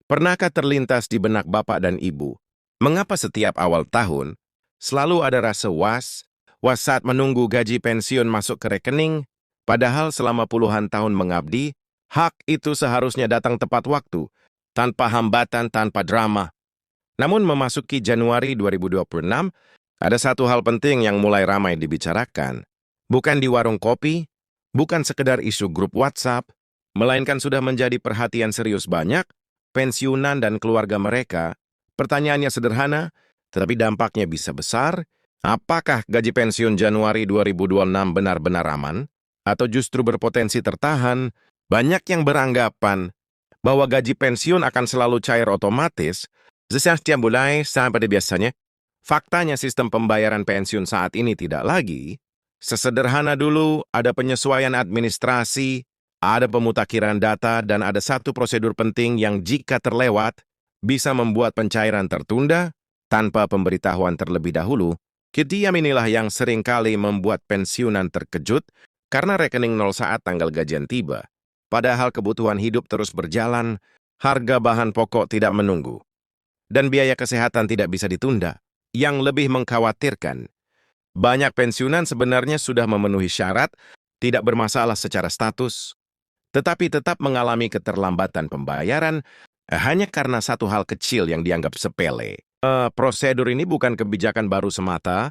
Pernahkah terlintas di benak Bapak dan Ibu, mengapa setiap awal tahun selalu ada rasa was saat menunggu gaji pensiun masuk ke rekening, padahal selama puluhan tahun mengabdi, hak itu seharusnya datang tepat waktu, tanpa hambatan, tanpa drama. Namun memasuki Januari 2026, ada satu hal penting yang mulai ramai dibicarakan. Bukan di warung kopi, bukan sekedar isu grup WhatsApp, melainkan sudah menjadi perhatian serius banyak pensiunan dan keluarga mereka. Pertanyaannya sederhana, tetapi dampaknya bisa besar. Apakah gaji pensiun Januari 2026 benar-benar aman? Atau justru berpotensi tertahan? Banyak yang beranggapan bahwa gaji pensiun akan selalu cair otomatis setiap bulan sampai biasanya. Faktanya sistem pembayaran pensiun saat ini tidak lagi sesederhana dulu. Ada penyesuaian administrasi, ada pemutakhiran data, dan ada satu prosedur penting yang jika terlewat, bisa membuat pencairan tertunda tanpa pemberitahuan terlebih dahulu. Kediam inilah yang seringkali membuat pensiunan terkejut karena rekening nol saat tanggal gajian tiba. Padahal kebutuhan hidup terus berjalan, harga bahan pokok tidak menunggu, dan biaya kesehatan tidak bisa ditunda. Yang lebih mengkhawatirkan, banyak pensiunan sebenarnya sudah memenuhi syarat, tidak bermasalah secara status, tetapi tetap mengalami keterlambatan pembayaran hanya karena satu hal kecil yang dianggap sepele. Prosedur ini bukan kebijakan baru semata,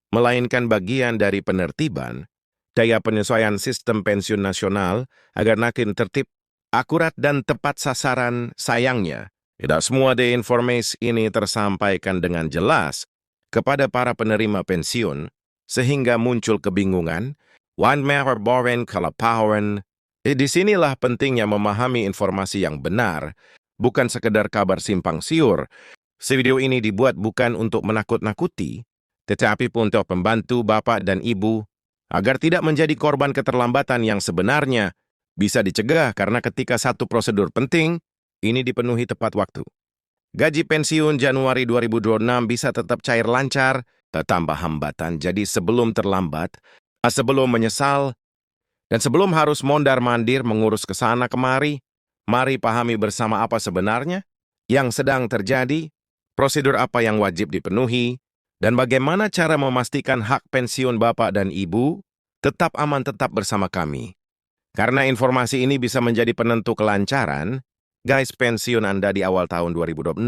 melainkan bagian dari penertiban daya penyesuaian sistem pensiun nasional agar makin tertib, akurat, dan tepat sasaran. Sayangnya, tidak semua informasi ini tersampaikan dengan jelas kepada para penerima pensiun, sehingga muncul kebingungan, one member borrowing kelaparan. Disinilah pentingnya memahami informasi yang benar, bukan sekedar kabar simpang siur. Video ini dibuat bukan untuk menakut-nakuti, tetapi untuk membantu Bapak dan Ibu agar tidak menjadi korban keterlambatan yang sebenarnya bisa dicegah karena ketika satu prosedur penting ini dipenuhi tepat waktu. Gaji pensiun Januari 2026 bisa tetap cair lancar, tanpa hambatan. Jadi sebelum terlambat, sebelum menyesal, dan sebelum harus mondar-mandir mengurus ke sana kemari, mari pahami bersama apa sebenarnya yang sedang terjadi, prosedur apa yang wajib dipenuhi, dan bagaimana cara memastikan hak pensiun Bapak dan Ibu tetap aman tetap bersama kami. Karena informasi ini bisa menjadi penentu kelancaran, guys, pensiun Anda di awal tahun 2026.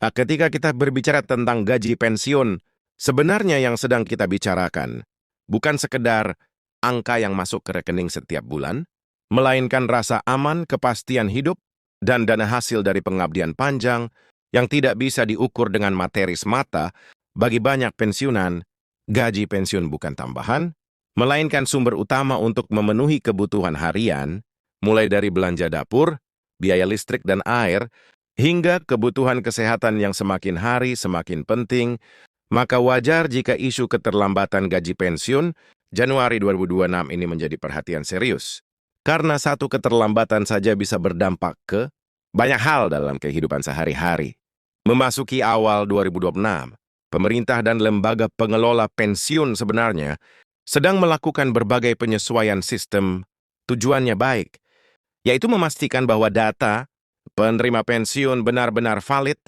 Ketika kita berbicara tentang gaji pensiun, sebenarnya yang sedang kita bicarakan bukan sekedar angka yang masuk ke rekening setiap bulan, melainkan rasa aman, kepastian hidup, dan dana hasil dari pengabdian panjang yang tidak bisa diukur dengan materi semata. Bagi banyak pensiunan, gaji pensiun bukan tambahan, melainkan sumber utama untuk memenuhi kebutuhan harian, mulai dari belanja dapur, biaya listrik dan air, hingga kebutuhan kesehatan yang semakin hari semakin penting. Maka wajar jika isu keterlambatan gaji pensiun Januari 2026 ini menjadi perhatian serius. Karena satu keterlambatan saja bisa berdampak ke banyak hal dalam kehidupan sehari-hari. Memasuki awal 2026, pemerintah dan lembaga pengelola pensiun sebenarnya sedang melakukan berbagai penyesuaian sistem. Tujuannya baik, yaitu memastikan bahwa data penerima pensiun benar-benar valid,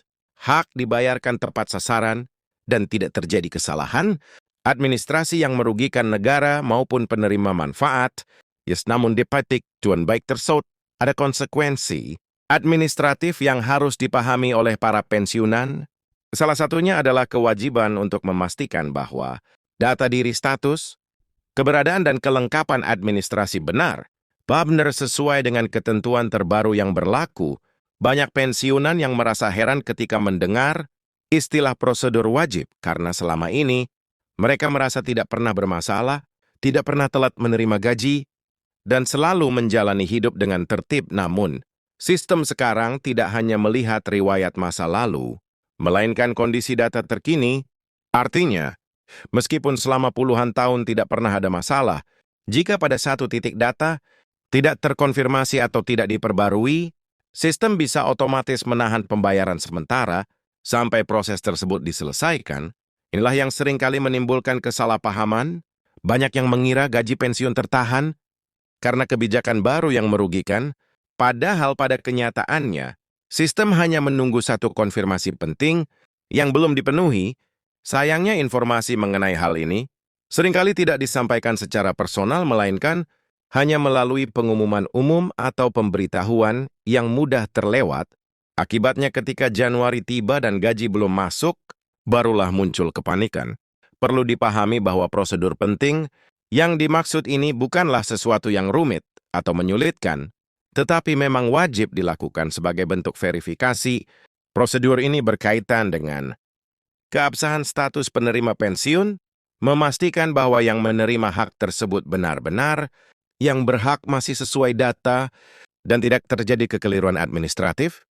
hak dibayarkan tepat sasaran, dan tidak terjadi kesalahan administrasi yang merugikan negara maupun penerima manfaat. Namun dipetik tuan baik tersebut ada konsekuensi administratif yang harus dipahami oleh para pensiunan. Salah satunya adalah kewajiban untuk memastikan bahwa data diri, status, keberadaan, dan kelengkapan administrasi benar sesuai dengan ketentuan terbaru yang berlaku. Banyak pensiunan yang merasa heran ketika mendengar istilah prosedur wajib karena selama ini mereka merasa tidak pernah bermasalah, tidak pernah telat menerima gaji, dan selalu menjalani hidup dengan tertib. Namun, sistem sekarang tidak hanya melihat riwayat masa lalu, melainkan kondisi data terkini. Artinya, meskipun selama puluhan tahun tidak pernah ada masalah, jika pada satu titik data tidak terkonfirmasi atau tidak diperbarui, sistem bisa otomatis menahan pembayaran sementara sampai proses tersebut diselesaikan. Inilah yang seringkali menimbulkan kesalahpahaman. Banyak yang mengira gaji pensiun tertahan karena kebijakan baru yang merugikan, padahal pada kenyataannya, Sistem hanya menunggu satu konfirmasi penting yang belum dipenuhi. Sayangnya informasi mengenai hal ini seringkali tidak disampaikan secara personal, melainkan hanya melalui pengumuman umum atau pemberitahuan yang mudah terlewat. Akibatnya ketika Januari tiba dan gaji belum masuk, barulah muncul kepanikan. Perlu dipahami bahwa prosedur penting yang dimaksud ini bukanlah sesuatu yang rumit atau menyulitkan, tetapi memang wajib dilakukan sebagai bentuk verifikasi. Prosedur ini berkaitan dengan keabsahan status penerima pensiun, memastikan bahwa yang menerima hak tersebut benar-benar, yang berhak masih sesuai data, dan tidak terjadi kekeliruan administratif.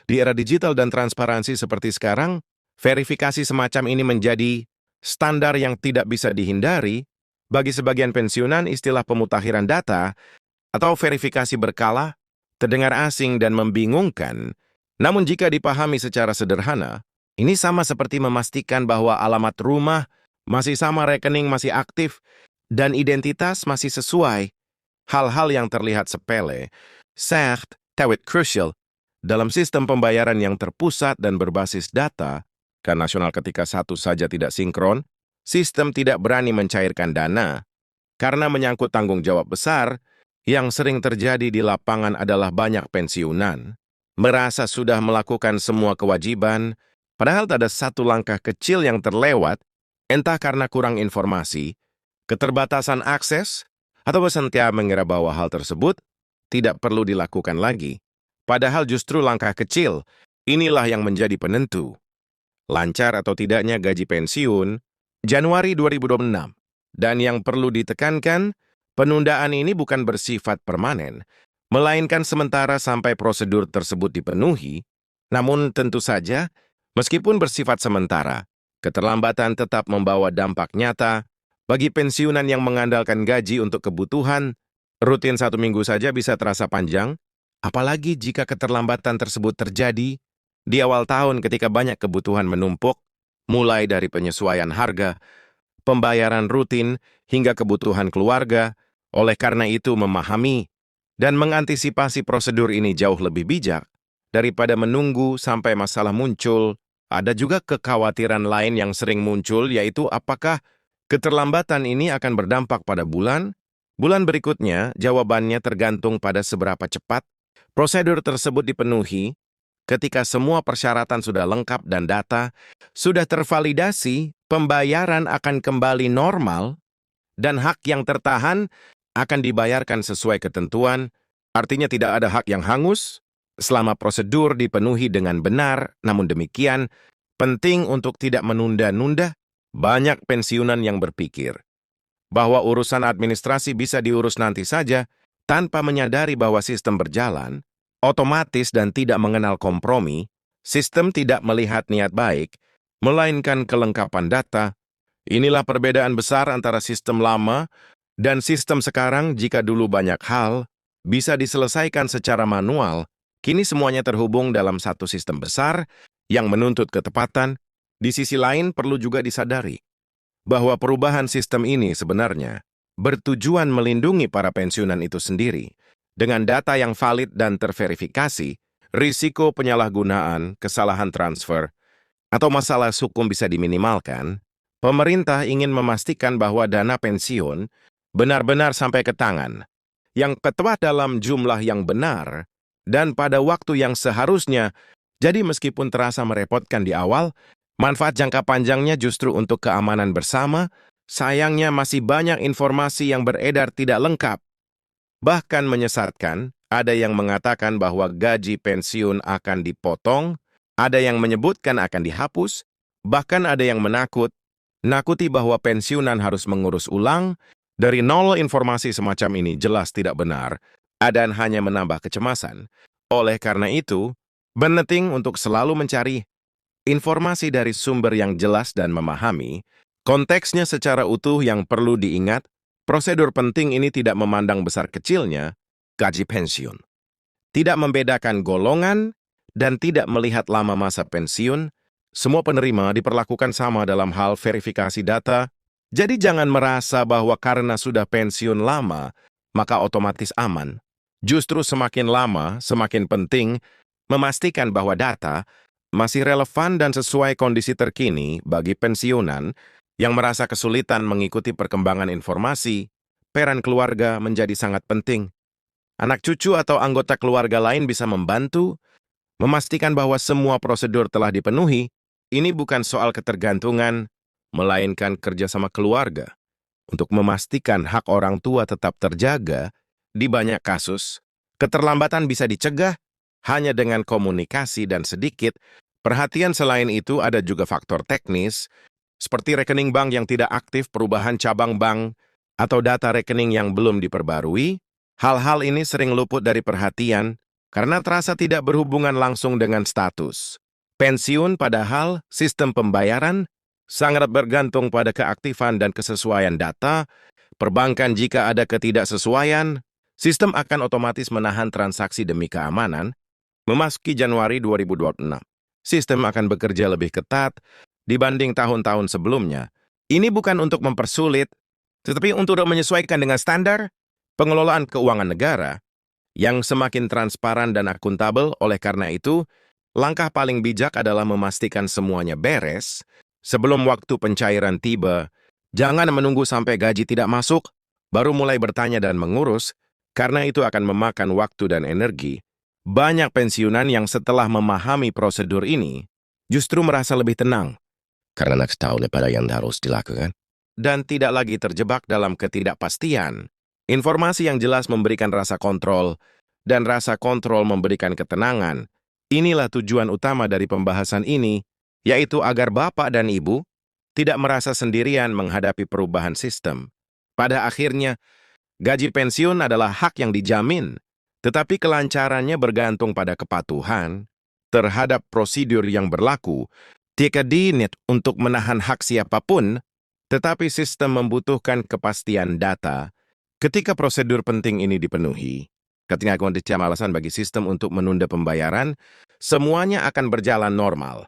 Di era digital dan transparansi seperti sekarang, verifikasi semacam ini menjadi standar yang tidak bisa dihindari. Bagi sebagian pensiunan, istilah pemutahiran data atau verifikasi berkala terdengar asing dan membingungkan. Namun jika dipahami secara sederhana, ini sama seperti memastikan bahwa alamat rumah masih sama, rekening masih aktif, dan identitas masih sesuai. Hal-hal yang terlihat sepele, sangat krusial dalam sistem pembayaran yang terpusat dan berbasis data. Karena nasional, ketika satu saja tidak sinkron, sistem tidak berani mencairkan dana. Karena menyangkut tanggung jawab besar, yang sering terjadi di lapangan adalah banyak pensiunan merasa sudah melakukan semua kewajiban, padahal tak ada satu langkah kecil yang terlewat, entah karena kurang informasi, keterbatasan akses, atau bersentia mengira bahwa hal tersebut tidak perlu dilakukan lagi. Padahal justru langkah kecil inilah yang menjadi penentu lancar atau tidaknya gaji pensiun Januari 2026. Dan yang perlu ditekankan, penundaan ini bukan bersifat permanen, melainkan sementara sampai prosedur tersebut dipenuhi. Namun tentu saja, meskipun bersifat sementara, keterlambatan tetap membawa dampak nyata bagi pensiunan yang mengandalkan gaji untuk kebutuhan rutin. 1 minggu saja bisa terasa panjang, apalagi jika keterlambatan tersebut terjadi di awal tahun ketika banyak kebutuhan menumpuk, mulai dari penyesuaian harga, pembayaran rutin, hingga kebutuhan keluarga. Oleh karena itu, memahami dan mengantisipasi prosedur ini jauh lebih bijak daripada menunggu sampai masalah muncul. Ada juga kekhawatiran lain yang sering muncul, yaitu apakah keterlambatan ini akan berdampak pada bulan berikutnya. Jawabannya tergantung pada seberapa cepat prosedur tersebut dipenuhi. Ketika semua persyaratan sudah lengkap dan data sudah tervalidasi, pembayaran akan kembali normal dan hak yang tertahan akan dibayarkan sesuai ketentuan. Artinya tidak ada hak yang hangus selama prosedur dipenuhi dengan benar. Namun demikian, penting untuk tidak menunda-nunda. Banyak pensiunan yang berpikir bahwa urusan administrasi bisa diurus nanti saja tanpa menyadari bahwa sistem berjalan otomatis dan tidak mengenal kompromi. Sistem tidak melihat niat baik, melainkan kelengkapan data. Inilah perbedaan besar antara sistem lama dan sistem sekarang. Jika dulu banyak hal bisa diselesaikan secara manual, kini semuanya terhubung dalam satu sistem besar yang menuntut ketepatan. Di sisi lain, perlu juga disadari bahwa perubahan sistem ini sebenarnya bertujuan melindungi para pensiunan itu sendiri. Dengan data yang valid dan terverifikasi, risiko penyalahgunaan, kesalahan transfer, atau masalah hukum bisa diminimalkan. Pemerintah ingin memastikan bahwa dana pensiun benar-benar sampai ke tangan yang tepat dalam jumlah yang benar dan pada waktu yang seharusnya. Jadi meskipun terasa merepotkan di awal, manfaat jangka panjangnya justru untuk keamanan bersama. Sayangnya masih banyak informasi yang beredar tidak lengkap, bahkan menyesatkan. Ada yang mengatakan bahwa gaji pensiun akan dipotong, ada yang menyebutkan akan dihapus, bahkan ada yang nakuti bahwa pensiunan harus mengurus ulang. Dari nol, informasi semacam ini jelas tidak benar dan hanya menambah kecemasan. Oleh karena itu, penting untuk selalu mencari informasi dari sumber yang jelas dan memahami konteksnya secara utuh. Yang perlu diingat, prosedur penting ini tidak memandang besar kecilnya gaji pensiun, tidak membedakan golongan, dan tidak melihat lama masa pensiun. Semua penerima diperlakukan sama dalam hal verifikasi data. Jadi jangan merasa bahwa karena sudah pensiun lama, maka otomatis aman. Justru semakin lama, semakin penting Memastikan bahwa data masih relevan dan sesuai kondisi terkini bagi pensiunan yang merasa kesulitan mengikuti perkembangan informasi, peran keluarga menjadi sangat penting. Anak cucu atau anggota keluarga lain bisa membantu memastikan bahwa semua prosedur telah dipenuhi. Ini bukan soal ketergantungan, melainkan kerjasama keluarga untuk memastikan hak orang tua tetap terjaga. Di banyak kasus, keterlambatan bisa dicegah hanya dengan komunikasi dan sedikit perhatian. Selain itu, ada juga faktor teknis, seperti rekening bank yang tidak aktif, perubahan cabang bank, atau data rekening yang belum diperbarui. Hal-hal ini sering luput dari perhatian karena terasa tidak berhubungan langsung dengan status pensiun, padahal sistem pembayaran sangat bergantung pada keaktifan dan kesesuaian data. Perbankan, jika ada ketidaksesuaian, sistem akan otomatis menahan transaksi demi keamanan. Memasuki Januari 2026, sistem akan bekerja lebih ketat dibanding tahun-tahun sebelumnya. Ini bukan untuk mempersulit, tetapi untuk menyesuaikan dengan standar pengelolaan keuangan negara yang semakin transparan dan akuntabel. Oleh karena itu, langkah paling bijak adalah memastikan semuanya beres sebelum waktu pencairan tiba. Jangan menunggu sampai gaji tidak masuk, baru mulai bertanya dan mengurus, karena itu akan memakan waktu dan energi. Banyak pensiunan yang setelah memahami prosedur ini justru merasa lebih tenang karena tahu pada yang harus dilakukan dan tidak lagi terjebak dalam ketidakpastian. Informasi yang jelas memberikan rasa kontrol, dan rasa kontrol memberikan ketenangan. Inilah tujuan utama dari pembahasan ini, yaitu agar Bapak dan Ibu tidak merasa sendirian menghadapi perubahan sistem. Pada akhirnya, gaji pensiun adalah hak yang dijamin, tetapi kelancarannya bergantung pada kepatuhan terhadap prosedur yang berlaku. Tidak dinit untuk menahan hak siapapun, tetapi sistem membutuhkan kepastian data. Ketika prosedur penting ini dipenuhi, ketika kondisi alasan bagi sistem untuk menunda pembayaran, semuanya akan berjalan normal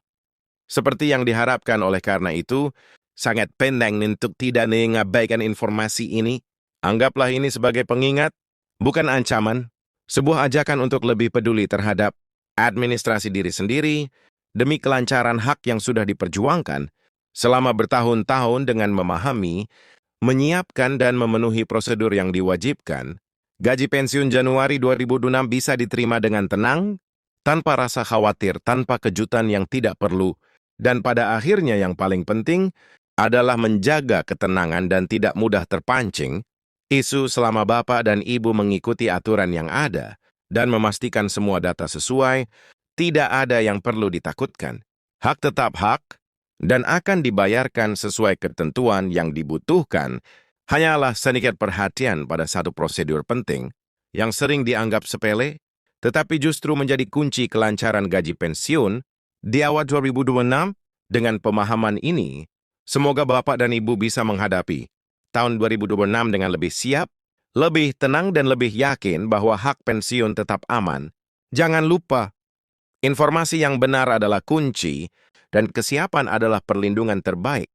seperti yang diharapkan. Oleh karena itu, sangat penting untuk tidak mengabaikan informasi ini. Anggaplah ini sebagai pengingat, bukan ancaman, sebuah ajakan untuk lebih peduli terhadap administrasi diri sendiri demi kelancaran hak yang sudah diperjuangkan selama bertahun-tahun. Dengan memahami, menyiapkan dan memenuhi prosedur yang diwajibkan, gaji pensiun Januari 2026 bisa diterima dengan tenang, tanpa rasa khawatir, tanpa kejutan yang tidak perlu. Dan pada akhirnya yang paling penting adalah menjaga ketenangan dan tidak mudah terpancing isu selama Bapak dan Ibu mengikuti aturan yang ada dan memastikan semua data sesuai. Tidak ada yang perlu ditakutkan. Hak tetap hak dan akan dibayarkan sesuai ketentuan yang dibutuhkan. Hanyalah sedikit perhatian pada satu prosedur penting yang sering dianggap sepele, tetapi justru menjadi kunci kelancaran gaji pensiun di awal 2026. Dengan pemahaman ini, semoga Bapak dan Ibu bisa menghadapi tahun 2026 dengan lebih siap, lebih tenang, dan lebih yakin bahwa hak pensiun tetap aman. Jangan lupa, informasi yang benar adalah kunci, dan kesiapan adalah perlindungan terbaik.